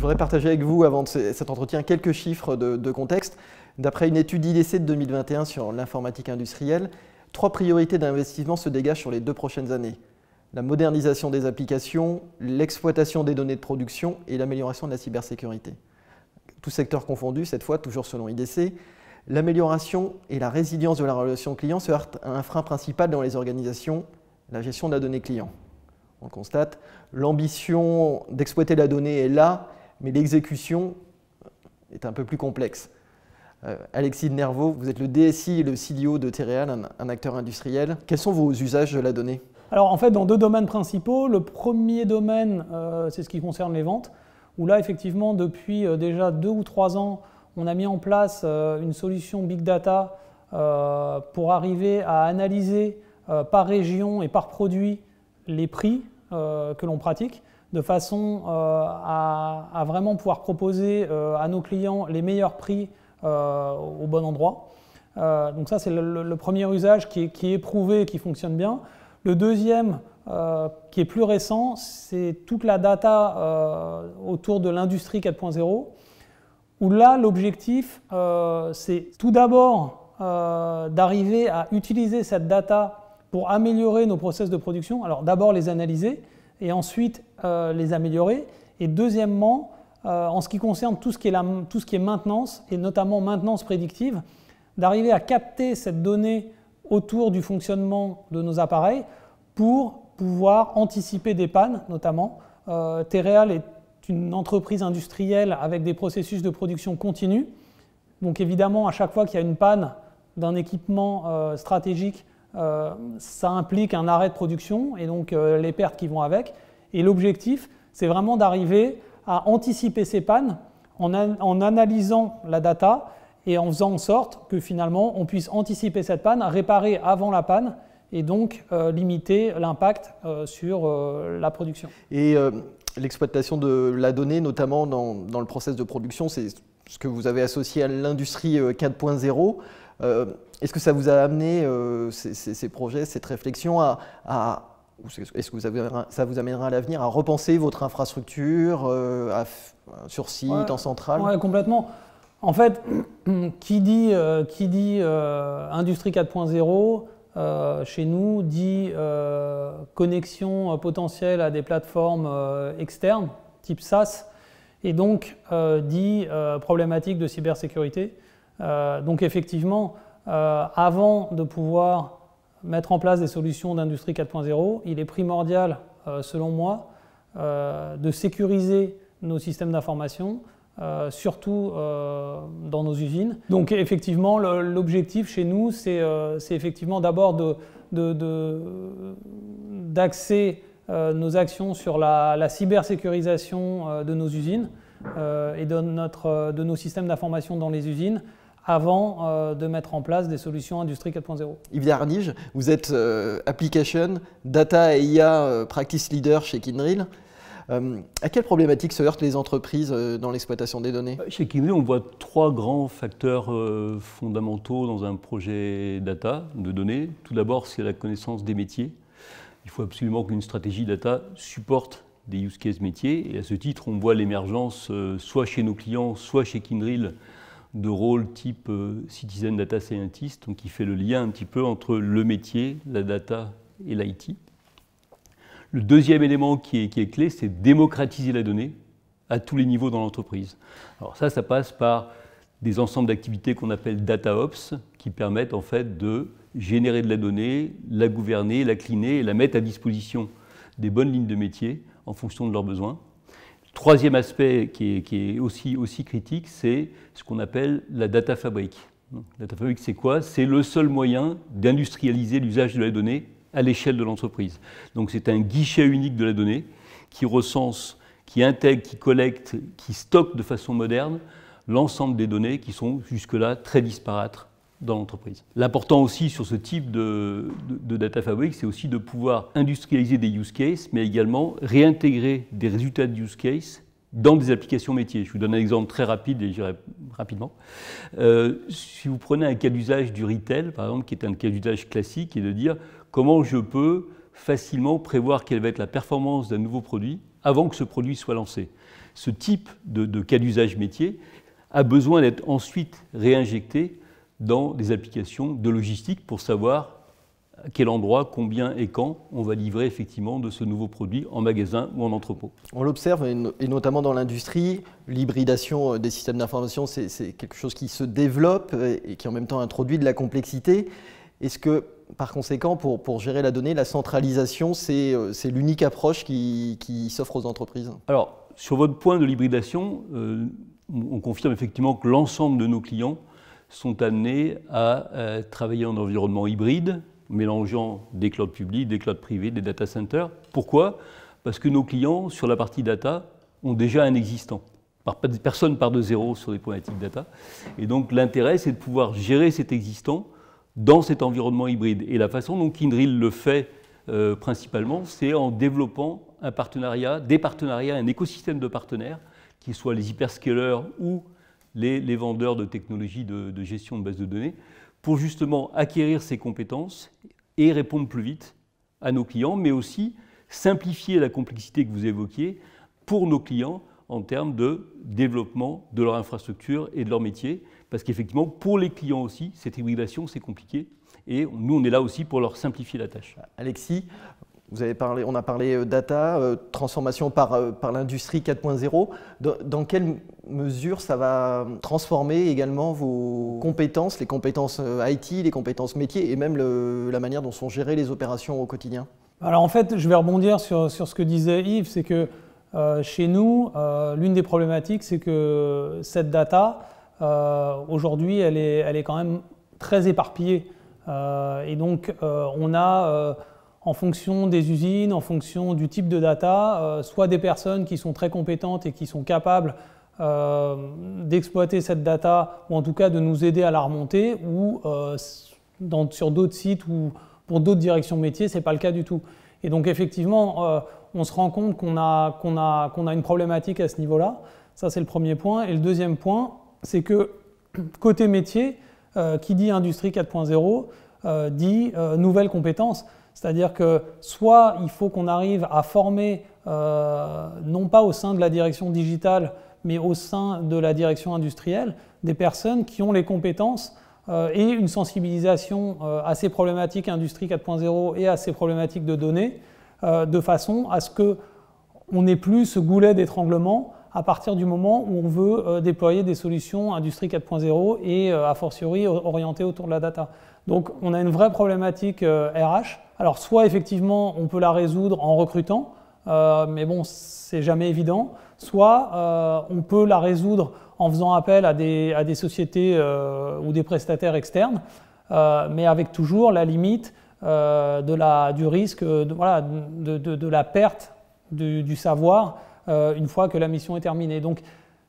voudrais partager avec vous, avant cet entretien, quelques chiffres de contexte. D'après une étude IDC de 2021 sur l'informatique industrielle, 3 priorités d'investissement se dégagent sur les 2 prochaines années. La modernisation des applications, l'exploitation des données de production et l'amélioration de la cybersécurité. Tous secteurs confondus, cette fois, toujours selon IDC, l'amélioration et la résilience de la relation client se heurtent à un frein principal dans les organisations, la gestion de la donnée client. On le constate, l'ambition d'exploiter la donnée est là, mais l'exécution est un peu plus complexe. Alexis de Nervaux, vous êtes le DSI et le CDO de Tereal, un acteur industriel. Quels sont vos usages de la donnée? Alors en fait, dans 2 domaines principaux. Le premier domaine, c'est ce qui concerne les ventes, où là, effectivement, depuis déjà 2 ou 3 ans, on a mis en place une solution Big Data pour arriver à analyser par région et par produit les prix que l'on pratique, de façon à vraiment pouvoir proposer à nos clients les meilleurs prix au bon endroit. Donc ça, c'est le premier usage qui est éprouvé et qui fonctionne bien. Le deuxième, qui est plus récent, c'est toute la data autour de l'industrie 4.0, où là, l'objectif, c'est tout d'abord d'arriver à utiliser cette data pour améliorer nos process de production. Alors d'abord les analyser et ensuite les améliorer. Et deuxièmement, en ce qui concerne tout ce qui est maintenance, et notamment maintenance prédictive, d'arriver à capter cette donnée autour du fonctionnement de nos appareils pour pouvoir anticiper des pannes, notamment. Tereal est une entreprise industrielle avec des processus de production continue. Donc évidemment, à chaque fois qu'il y a une panne d'un équipement stratégique, ça implique un arrêt de production et donc les pertes qui vont avec. Et l'objectif, c'est vraiment d'arriver à anticiper ces pannes en analysant la data et en faisant en sorte que finalement on puisse anticiper cette panne, réparer avant la panne et donc limiter l'impact sur la production. Et l'exploitation de la donnée, notamment dans le process de production, c'est ce que vous avez associé à l'industrie 4.0. Est-ce que ça vous a amené, ces projets, cette réflexion, est-ce que ça vous amènera à l'avenir à repenser votre infrastructure sur site, en centrale? Oui, complètement. En fait, qui dit industrie 4.0, chez nous, dit connexion potentielle à des plateformes externes, type SaaS, et donc dit problématique de cybersécurité. Donc effectivement, avant de pouvoir mettre en place des solutions d'industrie 4.0, il est primordial, selon moi, de sécuriser nos systèmes d'information, surtout dans nos usines. Donc effectivement, l'objectif chez nous, c'est effectivement d'abord d'axer nos actions sur la cybersécurisation de nos usines et de nos systèmes d'information dans les usines, avant de mettre en place des solutions Industrie 4.0. Yves Darnige, vous êtes Application, Data et IA Practice Leader chez Kyndryl. À quelle problématique se heurtent les entreprises dans l'exploitation des données? Chez Kyndryl, on voit 3 grands facteurs fondamentaux dans un projet data de données. Tout d'abord, c'est la connaissance des métiers. Il faut absolument qu'une stratégie data supporte des use cases métiers. Et à ce titre, on voit l'émergence, soit chez nos clients, soit chez Kyndryl, de rôles type Citizen Data Scientist, donc qui fait le lien un petit peu entre le métier, la data et l'IT. Le deuxième élément qui est clé, c'est démocratiser la donnée à tous les niveaux dans l'entreprise. Alors ça passe par des ensembles d'activités qu'on appelle DataOps, qui permettent en fait de générer de la donnée, la gouverner, la cleaner et la mettre à disposition des bonnes lignes de métier en fonction de leurs besoins. Troisième aspect qui est aussi critique, c'est ce qu'on appelle la data fabric. La data fabric, c'est quoi? C'est le seul moyen d'industrialiser l'usage de la donnée à l'échelle de l'entreprise. Donc c'est un guichet unique de la donnée qui recense, qui intègre, qui collecte, qui stocke de façon moderne l'ensemble des données qui sont jusque-là très disparates dans l'entreprise. L'important aussi sur ce type de data fabric, c'est aussi de pouvoir industrialiser des use cases, mais également réintégrer des résultats de use case dans des applications métiers. Je vous donne un exemple très rapide et j'irai rapidement. Si vous prenez un cas d'usage du retail, par exemple, qui est un cas d'usage classique, et de dire comment je peux facilement prévoir quelle va être la performance d'un nouveau produit avant que ce produit soit lancé. Ce type de cas d'usage métier a besoin d'être ensuite réinjecté dans des applications de logistique pour savoir à quel endroit, combien et quand on va livrer effectivement de ce nouveau produit en magasin ou en entrepôt. On l'observe, et notamment dans l'industrie, l'hybridation des systèmes d'information, c'est quelque chose qui se développe et qui en même temps introduit de la complexité. Est-ce que, par conséquent, pour gérer la donnée, la centralisation, c'est l'unique approche qui s'offre aux entreprises? Alors, sur votre point de l'hybridation, on confirme effectivement que l'ensemble de nos clients sont amenés à travailler en environnement hybride, mélangeant des clouds publics, des clouds privés, des data centers. Pourquoi? Parce que nos clients, sur la partie data, ont déjà un existant. Personne part de zéro sur des problématiques data. Et donc l'intérêt, c'est de pouvoir gérer cet existant dans cet environnement hybride. Et la façon dont Kyndryl le fait principalement, c'est en développant des partenariats, un écosystème de partenaires, qu'ils soient les hyperscalers ou les vendeurs de technologies de gestion de bases de données, pour justement acquérir ces compétences et répondre plus vite à nos clients, mais aussi simplifier la complexité que vous évoquiez pour nos clients en termes de développement de leur infrastructure et de leur métier, parce qu'effectivement, pour les clients aussi, cette hybridation, c'est compliqué, et nous, on est là aussi pour leur simplifier la tâche. Alexis, on a parlé data, transformation par l'industrie 4.0. Dans quelle mesure ça va transformer également vos compétences, les compétences IT, les compétences métiers et même la manière dont sont gérées les opérations au quotidien? Alors en fait, je vais rebondir sur ce que disait Yves, c'est que chez nous, l'une des problématiques, c'est que cette data, aujourd'hui, elle est quand même très éparpillée. Et donc, on a... en fonction des usines, en fonction du type de data, soit des personnes qui sont très compétentes et qui sont capables d'exploiter cette data, ou en tout cas de nous aider à la remonter, ou sur d'autres sites ou pour d'autres directions métiers, ce n'est pas le cas du tout. Et donc effectivement, on se rend compte qu'on a une problématique à ce niveau-là. Ça, c'est le premier point. Et le deuxième point, c'est que côté métier, qui dit industrie 4.0, dit nouvelles compétences. C'est-à-dire que soit il faut qu'on arrive à former, non pas au sein de la direction digitale, mais au sein de la direction industrielle, des personnes qui ont les compétences et une sensibilisation à ces problématiques industrie 4.0 et à ces problématiques de données, de façon à ce qu'on n'ait plus ce goulet d'étranglement à partir du moment où on veut déployer des solutions industrie 4.0 et a fortiori orientées autour de la data. Donc on a une vraie problématique RH. Alors soit effectivement on peut la résoudre en recrutant, mais bon c'est jamais évident, soit on peut la résoudre en faisant appel à des sociétés ou des prestataires externes, mais avec toujours la limite du risque de la perte du savoir une fois que la mission est terminée. Donc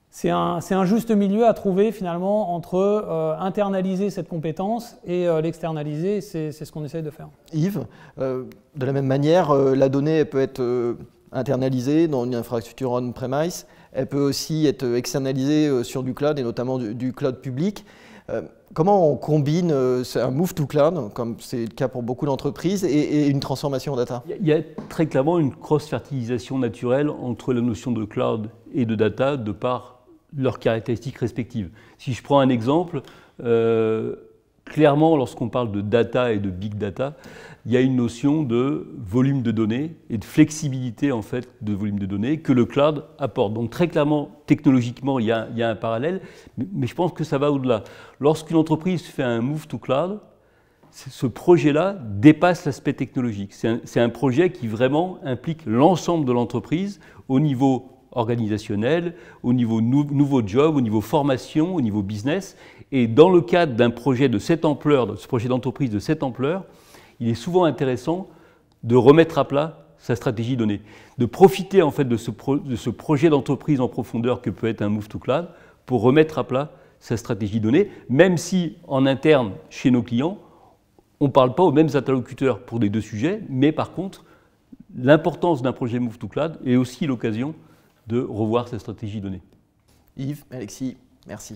c'est un juste milieu à trouver finalement entre internaliser cette compétence et l'externaliser, c'est ce qu'on essaye de faire. Yves, de la même manière, la donnée peut être internalisée dans une infrastructure on-premise, elle peut aussi être externalisée sur du cloud et notamment du cloud public. Comment on combine un move to cloud, comme c'est le cas pour beaucoup d'entreprises, et une transformation data? Il y a très clairement une cross-fertilisation naturelle entre la notion de cloud et de data de par leurs caractéristiques respectives. Si je prends un exemple, clairement lorsqu'on parle de data et de big data, il y a une notion de volume de données et de flexibilité en fait de volume de données que le cloud apporte. Donc très clairement, technologiquement, il y a un parallèle, mais je pense que ça va au-delà. Lorsqu'une entreprise fait un move to cloud, ce projet-là dépasse l'aspect technologique. C'est un projet qui vraiment implique l'ensemble de l'entreprise au niveau organisationnel, au niveau nouveau job, au niveau formation, au niveau business. Et dans le cadre d'un projet de cette ampleur, de ce projet d'entreprise de cette ampleur, il est souvent intéressant de remettre à plat sa stratégie donnée, de profiter en fait de ce projet d'entreprise en profondeur que peut être un move to cloud pour remettre à plat sa stratégie donnée, même si en interne chez nos clients, on ne parle pas aux mêmes interlocuteurs pour les deux sujets, mais par contre, l'importance d'un projet move to cloud est aussi l'occasion de revoir sa stratégie donnée. Yves, Alexis, merci.